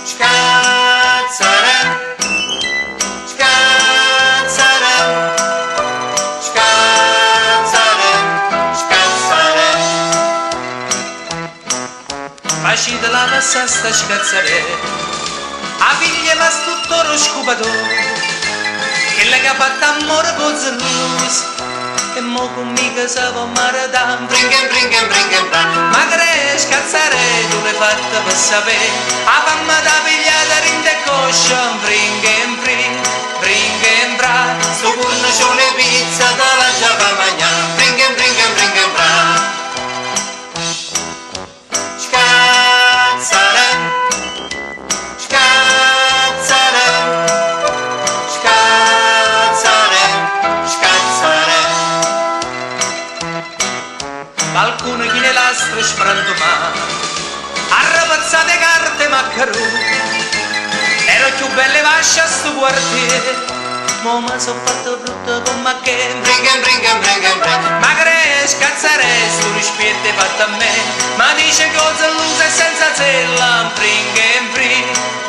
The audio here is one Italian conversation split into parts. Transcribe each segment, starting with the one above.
Scazzare, scazzare, scazzare, scazzare. Facite la massa sta scazzare, a figlia ma tutto lo scubatore, che le ha fatto amore con zelus, e mo con mica sa va maradam, bringem, bringem, bringem, bram. Ma che scazzare tu l'hai fatta per sapere, a famma da pigliata rinde coscia, bringem, bringem, bram. Sto cornicione pizza da la giava mangiare, bringem, bringem, bringem, bram. Scazzare, scazzare, scazzare, scazzare. Qualcuno chi nell'astro sprantoma, arrapazzate carte maccaroni, ero più belle vasce a sto quartiere, mo ma so fatto brutto come che bringem, bringem, bringem, bringem. Ma che scazzare sto rispetto fatto a me, ma dice cosa l'usa senza zella, bringem,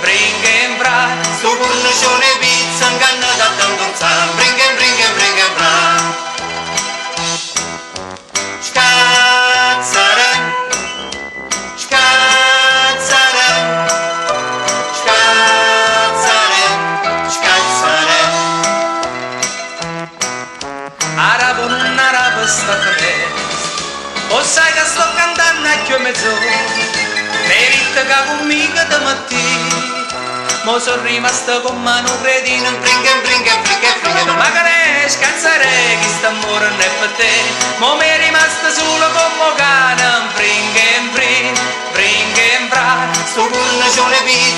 bringem, bra. Sto cornicione pizza inganna da tanto zan, bringem, bringem, bringem, bra. Scazzare, scazzare, scazzare, scazzare. Arabo non arabo sta fredda, o sai che sto cantando a chiù mezz'ora, merita che conmigo da mattina, mo sono rimasto con mano credina, bringem, bringem, bringem, bringem. Ma che ne scazzare chi sta morendo è per te, mo mi è rimasto solo come cane, bringem, bringem, bra. Sto cornicione pizza